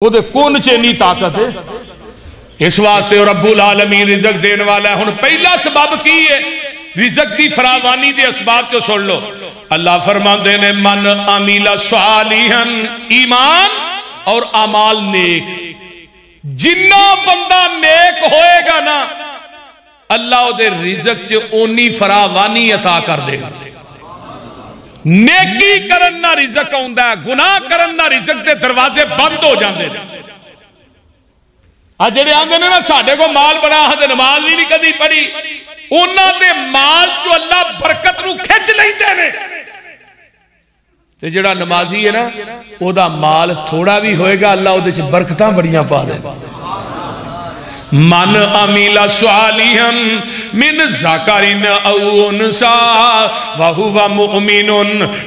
وہ دے کون چینی طاقت ہے. اس واسطے رب العالمین رزق دین والا ہے. ہن پہلا سبب کی ہے رزق دی فراوانی دے اسباب تو سن لو. اللہ فرماندے نے من عمل صالحا ایمان اور اعمال نیک. جنہ بندہ نیک ہوئے گا نا اللہ او دے رزق چ اونی فراوانی عطا کر دے گا. نیکی کرن نہ رزق آندا ہے, گناہ کرن نہ رزق دے دروازے بند ہو جاندے نے. آ جڑے آندے نے نا ساڈے کو مال بڑا ہے تے نماز نہیں کدی پڑھی, انہاں دے مال چ اللہ برکت نو کھچ لیندے نے. تے جڑا نمازی ہے نا او دا مال تھوڑا بھی ہوئے گا اللہ او دے چ برکتاں بڑیاں پا دے. من عمل صالحا من ذکر او انثى وهو مؤمن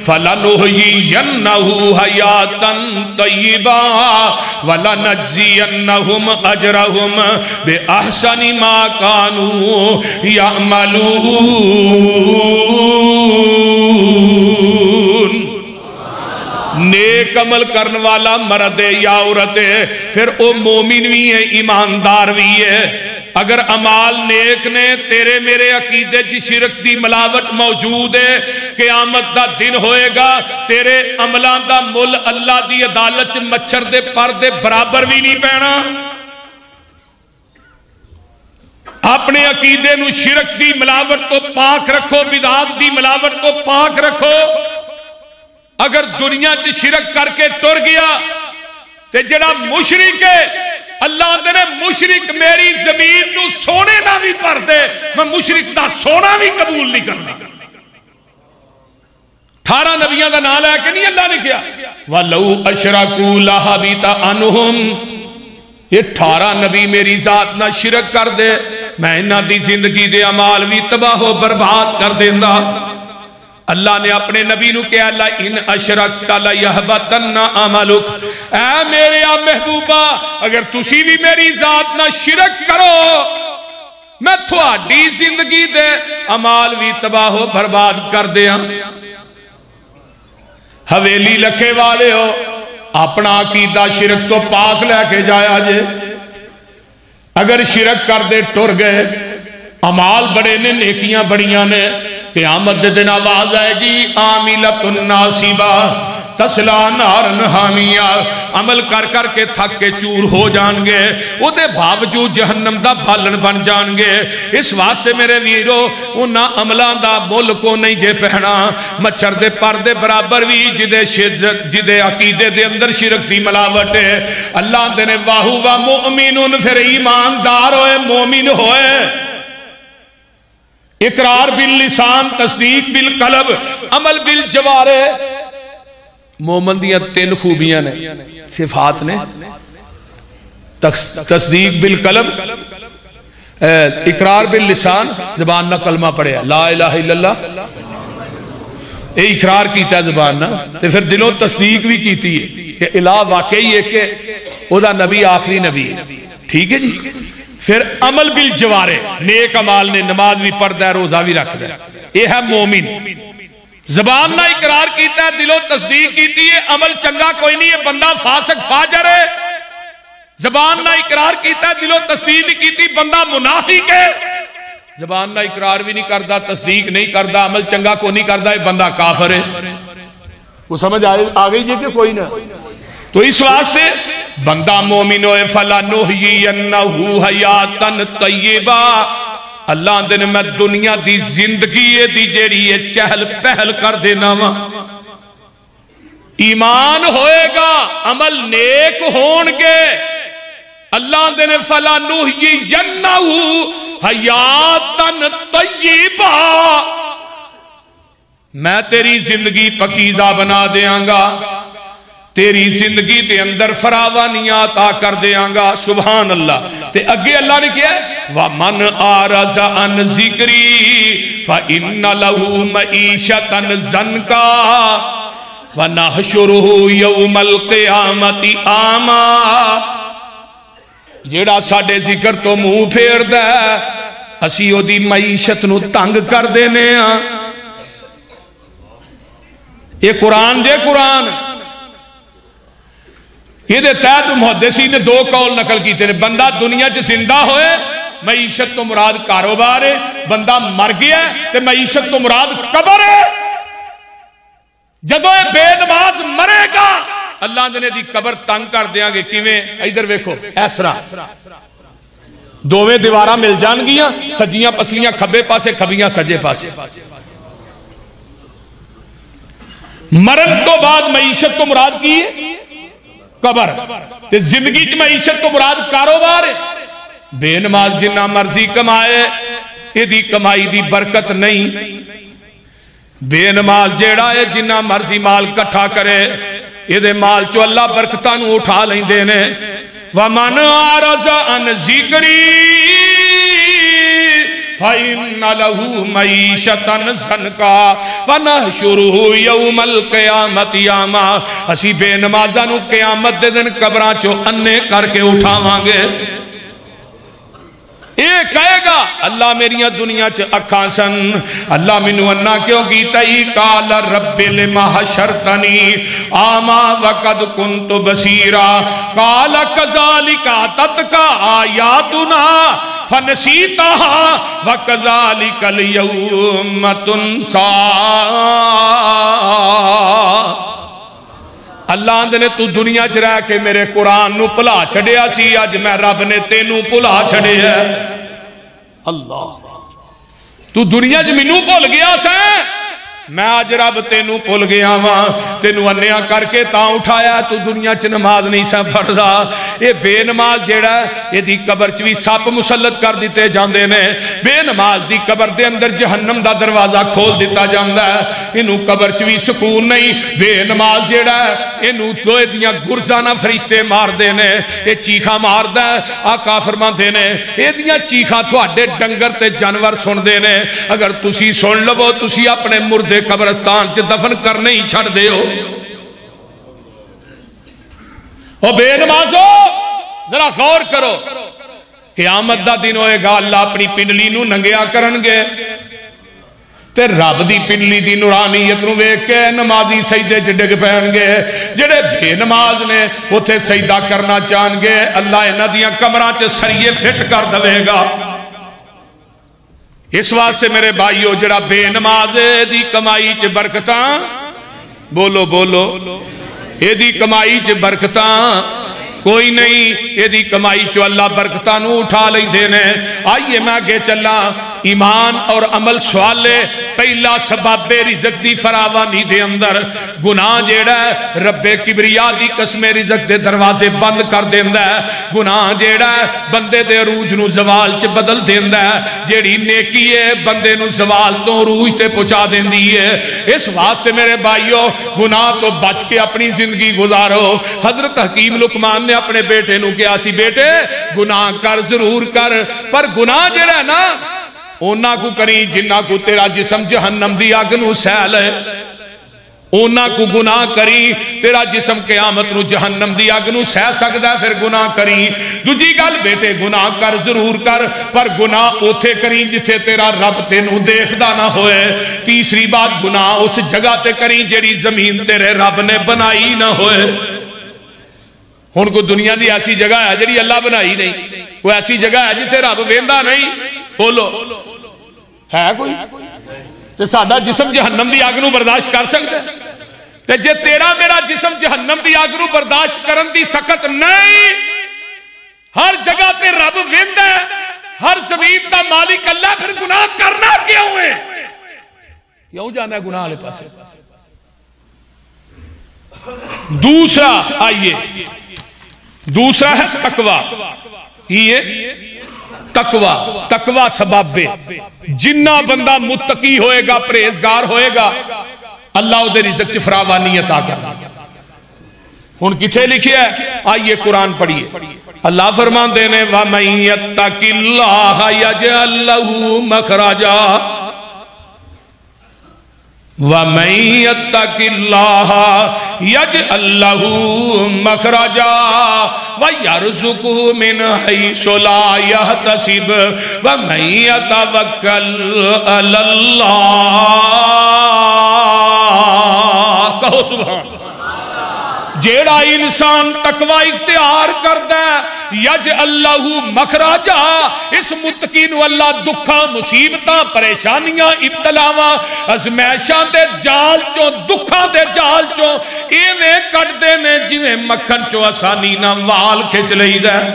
فلنحيينه حياة طيبة ولنجزينهم اجرهم باحسن ما كانوا يعملون. نیک عمل کرن والا مرد ہے یا عورت ہے پھر او مومن بھی ہے ایماندار بھی ہے. اگر عمال نیک نے تیرے میرے عقیدے چ شرک دی ملاوٹ موجود ہے, قیامت دا دن ہوئے گا تیرے عملاں دا مل اللہ دی عدالت چ مچھر دے پر دے برابر بھی نہیں پینا. اپنے عقیدے نو شرک دی ملاوٹ تو پاک رکھو, بدعات دی ملاوٹ تو پاک رکھو. اگر دنیا چ شرک کر کے ٹر گیا تے جڑا مشرک ہے اللہ دے نے مشرک میری زمین نو سونے نہ بھی پر دے میں مشرک دا سونا بھی قبول نہیں کرنا. 18 نبیوں دا نام لے کے نہیں اللہ نے کیا وَلَوْ أَشْرَكُوا لَحَبِطَ عَنْهُمْ. یہ 18 نبی میری ذات نہ شرک کر دے میں انہاں دی زندگی دے اعمال بھی تباہ و برباد کر دیندا. اللہ نے اپنے نبی نو کہا لَإِنْ أَشْرَكْتَ لَيَحْبَطَنَّ عَمَلُكَ. اے میرے محبوبہ اگر تسی بھی میری ذات نہ شرک کرو میں تھوڑی زندگی دے عمال بھی تباہ و برباد کر دیا. حویلی لکھے والے ہو اپنا عقیدہ شرک تو پاک لے کے جایا جے. اگر شرک کر دے ٹر گئے عمال بڑے نے نیکیاں بڑیاں نے قیامت دے دن آواز آئے گی عاملۃ ناصبہ تسلا نارن حامیہ. عمل کر کر کے تھک کے چور ہو جان گے وہ دے باوجود جہنم دا بھالن بن جان گے. اس واسطے میرے ویرو انہاں عملان دا مل کو نہیں جے پہنا مچھر دے پر دے برابر بھی جدے عقیدے دے اندر شرک دی ملاوٹ ہے. اللہ دے نے واہو و مؤمنون پھر ایماندار ہوئے مومن ہوئے. اقرار باللسان تصدیق بالقلب عمل بالجوارح. مومن دیاں 3 خوبیاں نے صفات نے تصدیق بالقلب اقرار باللسان زبان نہ کلمہ پڑھے لا الہ الا اللہ اے اقرار کیتا زبان نہ تے پھر دلوں تصدیق بھی کیتی ہے کہ الہ واقعی ہے کہ او دا نبی آخری نبی ہے. ٹھیک ہے جی. پھر عمل بالجوارح نیک عمال نے نماز بھی پڑھتا ہے روزہ بھی رکھتا ہے. یہ ہے مومن. زبان نہ اقرار کیتا ہے دلوں تصدیق کیتی ہے عمل چنگا کوئی نہیں ہے بندہ فاسق فاجر ہے. زبان نہ اقرار کیتا ہے دلوں تصدیق نہیں کیتی بندہ منافق ہے. زبان نہ اقرار بھی نہیں کرتا تصدیق نہیں کرتا عمل چنگا کو نہیں کرتا یہ بندہ کافر ہے. وہ سمجھ آ گئی جی کہ کوئی نہ. تو اس واسطے بندہ مومن ہوئے فَلَنُحْيِيَنَّهُ حَيَاتًا طَيِّبًا. اللہ دن میں دنیا دی زندگی دی جیڑی ہے چہل پہل کر دینا وا. ایمان ہوئے گا عمل نیک ہون گے اللہ دن فَلَنُحْيِيَنَّهُ حَيَاتًا طَيِّبًا. میں تیری زندگی پکیزہ بنا دیاں گا تیری زندگی تے اندر فراوانیاں عطا کر دیاں گا. سبحان اللہ. تے اگے اللہ نے کیا ہے وَمَنْ آرَزَ عَنْ ذِكْرِي فَإِنَّ لَهُ مَعِيشَةً ضَنْكًا وَنَحْشُرُهُ يَوْمَ الْقِيَامَةِ أَعْمَى. جیڑا ساڈے ذکر تو منہ پھیردا ہے اسی او دی معیشت نو تنگ کر دینے ہاں. یہ قرآن جے قرآن یہ تحت محدثی نے دو قول نقل کیتے ہیں. بندہ دنیا چ زندہ ہوئے معیشت تو مراد کاروبار ہے, بندہ مر گیا تے معیشت تو مراد قبر ہے. جدو اے بے نماز مرے گا اللہ نے دی قبر تنگ کر دیاں گے. کیویں؟ ادھر ویکھو اس طرح دوویں دیواراں مل جان گیاں, سجیاں پسلیاں کھبے پاسے کھبیاں سجے پاسے. مرن تو بعد معیشت تو مراد کی ہے قبر, تے زندگی چ معیشت تو مراد کاروبار ہے. بے نماز جنہ مرضی کمائے یہ دی کمائی دی برکت نہیں. بے نماز جیڑا ہے جنہ مرضی مال کٹھا کرے یہ دے مال چو اللہ برکتاں نو اٹھا لیں دینے. وَمَنْ عَرَضَ عَنْ ذِكْرِي فَإِنَّ لَهُ مَعِيشَةً ضَنْكًا وَنَحْشُرُهُ يَوْمَ الْقِيَامَةِ أَعْمَىٰ. اسی بے نمازاں نو قیامت دے دن قبراں چو انے کر کے اٹھاواں گے. یہ کہے گا اللہ میریاں دنیا چ اکھاں سن, اللہ مینوں انا کیوں کیتا ای؟ قال رب لما حشرتنی اعما وقد كنت بصیرا قال كذلك اتتك آیاتنا فنسیتها وكذلك اليوم تنسى. اللہ آندھنے تو دنیا چ رہ کے میرے قرآن نو بھلا چھڑیا سی, اج میں رب نے تینوں بھلا چھڑیا. اللہ تو دنیا چ مینوں بھول گیا سے, میں آج رب تینوں بھول گیا وہاں, تینوں انیا کر کے تاں اٹھایا, تو دنیا چ نماز نہیں سا پڑھدا. یہ بے نماز جیڑا ہے یہ دی قبر چ بھی سپ مسلط کر دیتے جاندے نے. بے نماز دی قبر دے اندر جہنم دا دروازہ کھول دیتا جاندا ہے. انہوں قبر چ بھی سکون نہیں. بے نماز جیڑا ہے انہوں دوئے دیاں گرزانہ فرشتے مار دے نے, یہ چیخا مار دا ہے. آقا فرمان دے نے یہ دیاں چیخا تھوڑے ڈنگر تے جانور سن دے نے, اگر تسی سن لو تسی اپنے مردے قبرستان چ دفن کرنے ہی چھڑ دے ہو. او بے نمازو ذرا غور کرو, قیامت دا دن ہوئے گا اللہ اپنی پنڈلی نو ننگیا کرنگے تے رب دی پنڈلی دی نورانیت نو ویکھ کے نمازی سجدے چ ڈگ پین گے. جڑے بے نماز نے اوتھے سجدہ کرنا چاہن گے اللہ انہاں دیاں کمراں چ سریے فٹ کر دے گا. اس واسطے میرے بھائیو جڑا بے نماز دی کمائی چ برکتاں, بولو بولو, یہ دی کمائی چ برکتاں کوئی نہیں. یہ دی کمائی چو اللہ برکتاں نو اٹھا لیں دینے. آئیے میں آگے چلا. ایمان اور عمل سوالے پہلا سبب رزق دی فراوانی دے اندر گناہ جیڑا ہے رب کبریا دی قسم رزق دے دروازے بند کر دیندا ہے. گناہ جیڑا ہے بندے دے عروج نو زوال چ بدل دیندا ہے. جیڑی نیکی ہے بندے نو زوال تو عروج تے پہنچا دیندی ہے. اس واسطے میرے بھائیو گناہ تو بچ کے اپنی زندگی گزارو. حضرت حکیم لقمان نے اپنے بیٹے نو کیا سی, بیٹے گناہ کر ضرور کر, پر گناہ جیڑا ہے نا اونا کو کریں جنہ کو تیرا جسم جہنم دی آگ نو سیل ہے. اونا کو گناہ کریں تیرا جسم قیامت نو جہنم دی آگ نو سہ سکدا ہے, پھر گناہ کریں. دوجی گل بیٹے گناہ کر ضرور کر, پر گناہ اوتھے کریں جتھے تیرا رب تینوں دیکھدا نہ ہوئے. تیسری بات گناہ اس جگہ تے کریں جیڑی زمین تیرے رب نے بنائی نہ ہوئے. ہن کو دنیا دی ایسی جگہ ہے جیڑی اللہ بنائی نہیں, وہ ایسی جگہ ہے جتھے رب ویندا نہیں. بولو ہے کوئی؟ تے ساڈا جسم جہنم دی آگ نو برداشت کر سکدا ہے؟ تے جے تیرا میرا جسم جہنم دی آگ نو برداشت کرن دی سخت نہیں, ہر جگہ تے رب ویندا ہے, ہر زمین دا مالک اللہ, پھر گناہ کرنا کیوں ہے؟ کیوں جانا ہے گناہ والے پاسے؟ دوسرا آئیے, دوسرا ہے تقوی. یہ تقوی, تقوی سبب جنہ بندہ متقی ہوئے گا پرہیزگار ہوئے گا اللہ دے رزق چ فراوانی عطا کرے. ہن کتھے لکھیا ہے؟ آئیے قرآن پڑھیے. اللہ فرماندے نے وَمَن يَتَّقِ اللَّهَ يَجْعَل لَّهُ مَخْرَجًا وَمَن يَتَّقِ اللَّهَ يَجْعَل لَّهُ مَخْرَجًا وَيَرْزُقْهُ مِنْ حَيْثُ لَا يَحْتَسِبُ وَمَن يَتَوَكَّلْ عَلَى اللَّهِ. کہو سبحان. جیڑا انسان تقوی اختیار کردا ہے یجعل لہ مخرجا، اس متقی نو اللہ دکھاں مصیبتاں پریشانیاں ابتلاواں ازمائشاں دے جال چوں دکھاں دے جال چوں ایویں کڈدے نے جویں مکھن چوں آسانی نال وال کھچ لئیدا ہے۔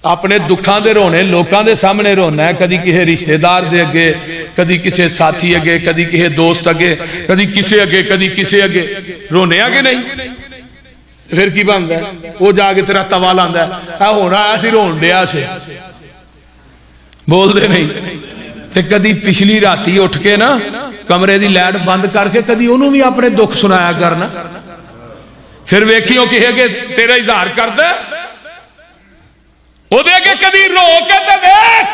اپنے دکھاں دے رونے لوکاں دے سامنے رونا ہے، کدی کسی رشتہ دار دے اگے، کدی کسی ساتھی اگے، کدی کسی دوست اگے، کدی کسی اگے، کدی کسی اگے، رونے آگے نہیں پھر کی بنتا ہے؟ وہ جا کے تیرا توال آندا ہے اے ہونا ایسی رون دیا سے بول دے نہیں تے کدی پچھلی راتی اٹھ کے نا کمرے دی لائٹ بند کر کے کدی انہوں بھی اپنے دکھ سنایا کرنا، پھر ویکھیو کہ تیرا اظہار کردا ہے وہ دے کے کدی رو کے تے ویکھ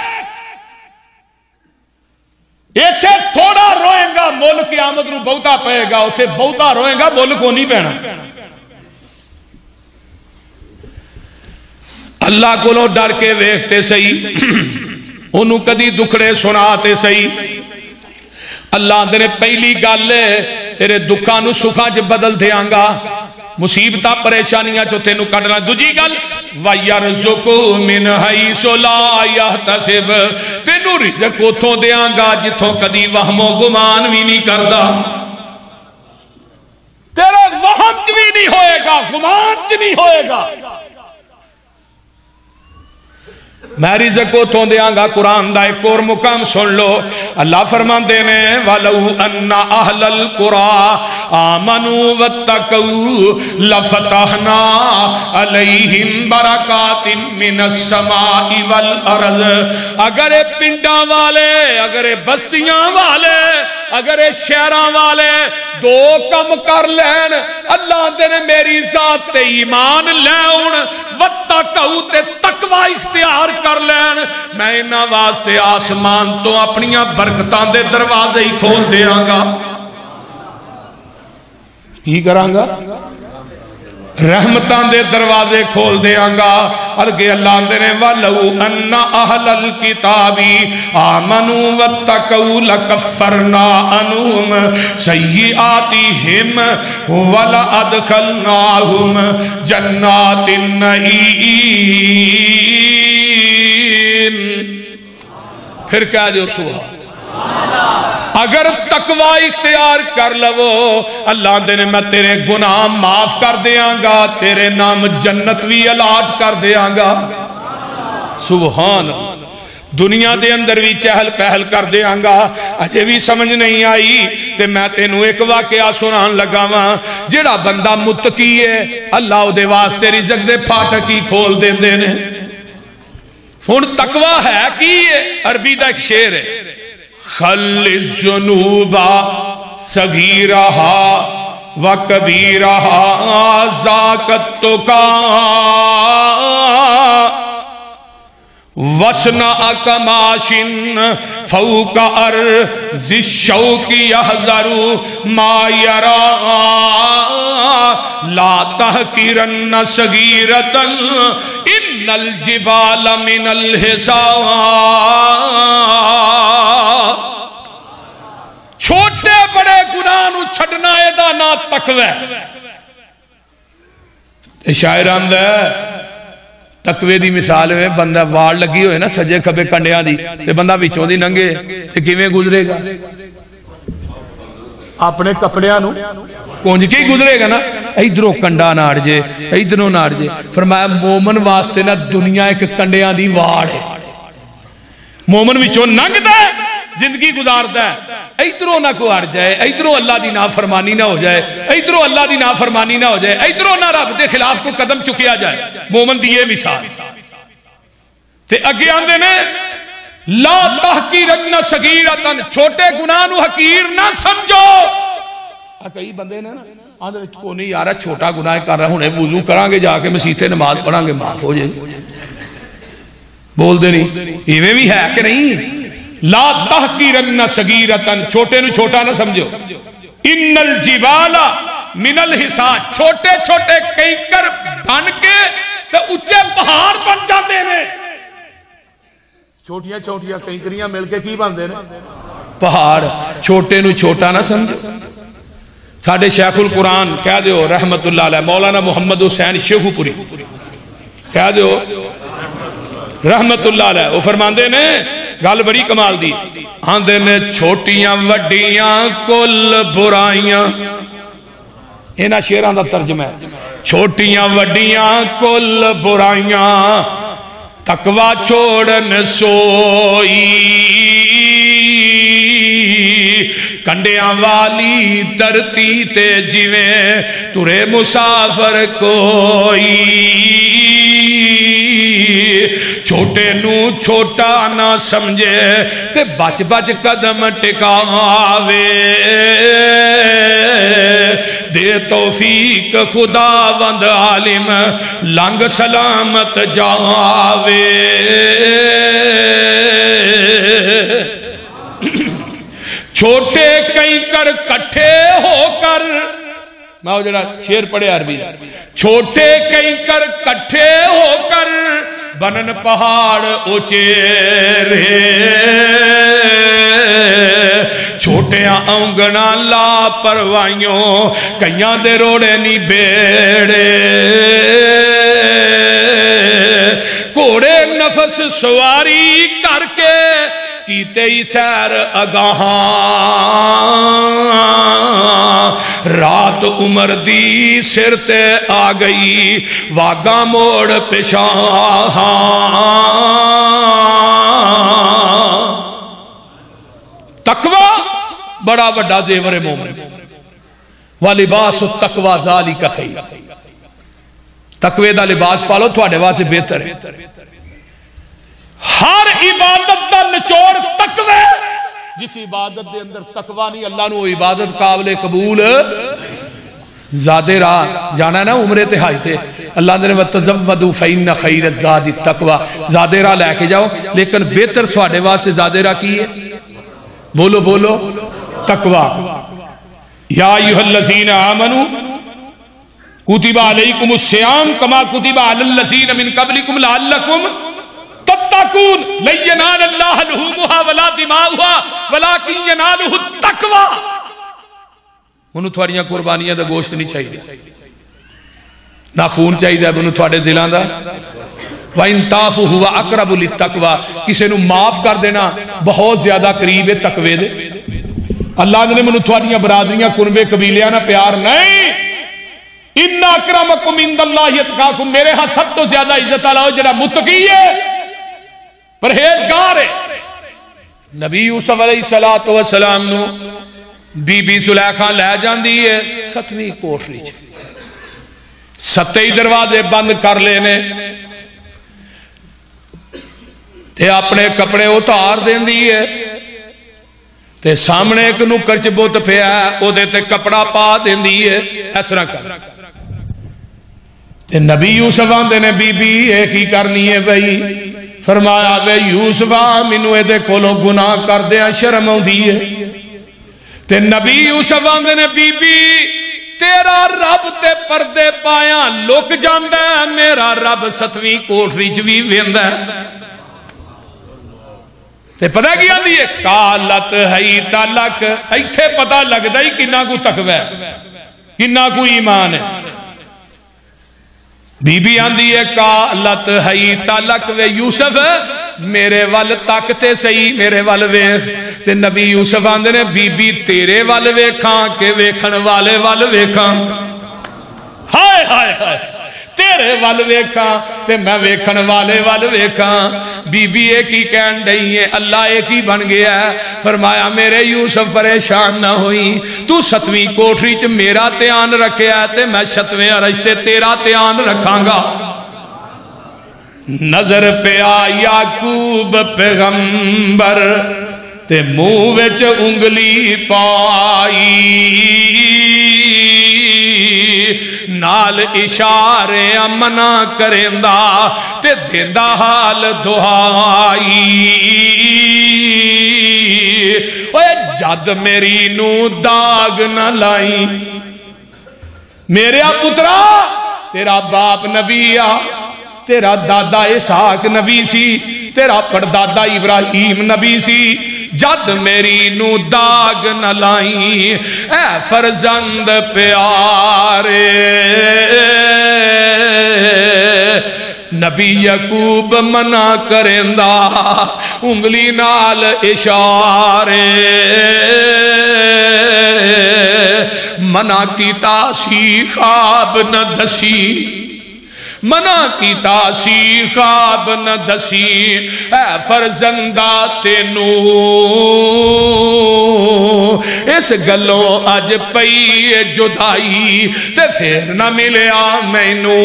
ایتھے تھوڑا روئے گا ملک قیامت نو بہتا پئے گا، اوتھے بہتا روئے گا ملک کو نہیں پینا۔ اللہ کو ڈر کے ویکھتے صحیح انہوں کدی دکھڑے سناتے صحیح۔ اللہ نے پہلی گل تیرے دکھاں نو سکھاں چ بدل دیاں گا، مصیبتاں پریشانیاں چو تینوں کڈنا۔ دوجی گل وَيَرْزُقُهُ مِنْ حَيْثُ لَا يَحْتَسِبُ، تینوں رزق اتھوں دیاں گا جتھوں کدی وہم و گمان بھی نہیں کردا، تیرے وہم چ بھی نہیں ہوئے گا، گمان چ نہیں ہوئے گا، میں رزق اتھوں دیاں گا۔ قرآن دا ایک اور مقام سن لو، اللہ فرماندے نے وَلَوْ أَنَّ أَهْلَ الْقُرَىٰ آمَنُوا وَاتَّقَوْا لَفَتَحْنَا عَلَيْهِمْ بَرَكَاتٍ مِّنَ السَّمَاءِ وَالْأَرْضِ، اگر پنڈاں والے، اگر بستیاں والے، اگر شہراں والے دو کم کر لین، اللہ دے نے میری ذات تے ایمان لین وَاتَّقَوْا تے تقوی اختیار کر لین، میں انہاں واسطے آسمان تو اپنیاں برکتاں دے دروازے ہی کھول دیاں گا۔ ہی کراں گا رحمتاں دے دروازے کھول دیاں گا۔ الگے اللہ دے نے وَلَوْ أَنَّ أَهْلَ الْكِتَابِ آمَنُوا وَاتَّقَوْا لَكَفَّرْنَا عَنْهُمْ سَيِّئَاتِهِمْ وَلَأَدْخَلْنَاهُمْ جَنَّاتِ النَّعِيمِ۔ پھر کہہ دیو سبحان، اگر تقوی اختیار کر لو اللہ دے نے میں تیرے گناہ معاف کر دیاں گا، تیرے نام جنت بھی الاٹ کر دیاں گا۔ سبحان، دنیا دے اندر بھی چہل پہل کر دیاں گا۔ اجے بھی سمجھ نہیں آئی تے میں تینوں ایک واقعہ سنان لگا ہاں، جڑا بندہ متقی ہے اللہ دے واسطے رزق دے پھاٹک ہی کھول دے دے نے۔ ہن تقوی ہے کی عربی دا ایک شعر ہے، خلص جنوبا صغیرہا وکبیرہا ذاکت تکا وَسْنَعَ كَمَاشٍ فَوْقَ أَرْضِ الشَّوْقِ يَحْذَرُ مَا يَرَى لَا تَحْقِرَنَّ صَغِيرَةً إِنَّ الْجِبَالَ مِنَ الْحِصَاءِ۔ چھوٹے بڑے گناہ نو چھڑنا ایدہ نہ تقوی شاعران دے تقوی دی مثال ہے، بندہ وار لگی ہوئے نا سجے کھبے کنڈیاں دی تے بندہ وچوں دی ننگے تے کیویں گزرے گا؟ اپنے کپڑیاں نو کونج کے ہی گزرے گا نا، ایدروں کنڈا نہ اڑ جے، ایدروں نہ اڑ جے۔ فرمایا مومن واسطے نا دنیا ایک کنڈیاں دی وار ہے، مومن وچوں ننگ دا زندگی گزاردا ہے، ایدروں نہ کو اڑ جائے، ایدروں اللہ دی نافرمانی نہ ہو جائے، ایدروں اللہ دی نافرمانی نہ ہو جائے، ایدروں نہ رب دے خلاف کو قدم چکیا جائے۔ مومن دی یہ مثال تے اگے آندے نے لا تحقیرن صغیرۃ، چھوٹے گناہ نو حقیر نہ سمجھو۔ کئی بندے نے نا آندے کو نہیں یار چھوٹا گناہ کر رہا ہوں وضو کران گے جا کے مسیتے نماز پڑھاں گے معاف ہو جائے، بول دے نہیں ایویں بھی ہے کہ نہیں؟ لا تحقیرن صغیرۃ، چھوٹے نو چھوٹا نہ سمجھو۔ ان الجبال من الحصاء، چھوٹے چھوٹے کنکر بن کے تے اونچے پہاڑ بن جاتے ہیں۔ چھوٹیاں چھوٹیاں کنکریاں مل کے کی بندے نے؟ پہاڑ۔ چھوٹے نو چھوٹا نہ سمجھو۔ ساڈے شیخ القرآن کہہ دیو رحمت اللہ علیہ مولانا محمد حسین شیخو پوری کہہ دیو رحمت اللہ علیہ وہ فرماندے نے گل بڑی کمال دی آندے نے چھوٹیاں وڈیاں کل برائیاں اینا شیران دا ترجمہ ہے چھوٹیاں وڈیاں کل برائیاں تقوی چھوڑن سوئی کنڈیاں والی دھرتی تے جویں ترے مسافر کوئی چھوٹے نو چھوٹا نہ سمجھے تے بچ بچ قدم ٹکاوے دے توفیق خداوند عالم لنگ سلامت جاوے چھوٹے کہیں کر کٹھے ہو کر میں وہ جڑا شیر پڑھے عربی چھوٹے کہیں کر کٹھے ہو کر بنن پہاڑ اونچے چھوٹیاں اونگنا لا پروائیوں کئیاں دے روڑے نی بیڑے کوڑے نفس سواری کر کے کیتے ہی سیر اگاہاں رات عمر دی سر تے آ گئی واگا موڑ پشاہاں تقوی بڑا بڑا زیور مومن والباس التقوی ذالک خیر تقوی دا لباس پالو تھوڑے واسے بہتر ہے ہر عبادت دا نچوڑ تقوی جس عبادت دے اندر تقوی نہیں اللہ نو عبادت قابل قبول زادے راہ جانا ہے نا عمرے تے حج تے اللہ نے وَتَزَوَّدُوا فَإِنَّ خَيْرَ الزَّادِ التَّقْوَى زادے راہ لے کے جاؤ لیکن بہتر تھوڑے واسے زادے راہ کی ہے بولو بولو تقوی یا ایھا الذین آمنوا کتب علیکم الصیام کما کتب علی الذین من قبلکم لعلکم تتقون لن ینال اللہ لحومها ولا دماؤها ولکن ینالہ التقوی انہوں تھوڑیاں قربانیاں دا گوشت نہیں چاہیے نہ خون چاہیے انہوں تھوڑے دلان دا وَإِن تَعْفُوا هُوَ أَقْرَبُ لِلتَّقْوَى کسے نو معاف کر دینا بہت زیادہ قریب ہے تقوی دے اللہ نے منو تھوڑیاں برادریاں کنبے قبیلیاں نہ پیار نہیں اِنَّ أَكْرَمَكُمْ عِندَ اللَّهِ أَتْقَاكُمْ میرے ہاں سب تو زیادہ عزت اللہ جڑا متقی ہے پرہیزگار ہے نبی یوسف علیہ السلام نو بی بی زلیخا لے جان دی ہے 7ویں کوٹری ستے دروازے بند کر لینے تے اپنے کپڑے اتار دین دی ہے تے سامنے ایک نکر چ بت پیا ہے او دے تے کپڑا پا دین دی ہے اس طرح کر تے نبی یوسف آندے نے بی بی ایک ہی کرنی ہے بھئی فرمایا بے یوسف مینوں اے دے کولو گناہ کر دیا شرم ہوندی ہے تے نبی یوسف آندے نے بی بی تیرا رب تے پردے پایا لک جاندا ہے میرا رب 7ویں کوٹری چ وی ویندا ہے تے پتہ کی آندی ہے قالت حیت لک ایتھے پتہ لگدا ہی کنا کو تقوی ہے کنا کو ایمان ہے بی بی آندی ہے قالت حیت لک وے یوسف میرے وال تکتے سہی میرے وال ویکھ تے نبی یوسف آندے نے بی بی تیرے وال ویکھاں کہ ویکھن والے وال ویکھاں ہائے ہائے ہائے تیرے وال ویکھاں تے میں ویکھن والے وال ویکھاں بی بی ایک ہی کہن ڈئی ہے اللہ ایک ہی بن گیا ہے فرمایا میرے یوسف پریشان نہ ہوئی تو 7ویں کوٹری چ میرا دھیان رکھیا تے میں 7ویں عرش تے تیرا دھیان رکھاں گا نظر پہ آ یعقوب پیغمبر تے منہ وچ انگلی پائی نال اشارے منع کریندا تے دیندا حال دعائی اوے جد میری نو داغ نہ لائی میرے پترا تیرا باپ نبی آ تیرا دادا اسحاق نبی سی تیرا پردادا ابراہیم نبی سی جد میری نو داغ نہ لائی اے فرزند پیارے نبی یعقوب منع کرندہ انگلی نال اشارے منع کیتا سی خواب نہ دسی منع کیتا سی خواب نہ دسی اے فرزندہ تینو اس گلوں اج پئی جدائی تے پھر نہ ملیا مینو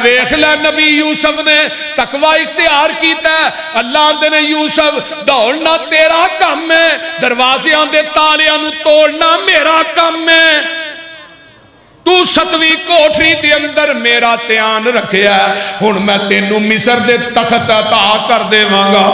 ویکھ لے نبی یوسف نے تقوی اختیار کیتا ہے اللہ دے نے یوسف دوڑنا تیرا کام ہے دروازیاں دے تالیاں نو توڑنا میرا کام ہے تو ستویں کوٹری دے اندر میرا تیان رکھیا ہے ہن میں تینوں مصر دے تخت عطا کر دے وانگا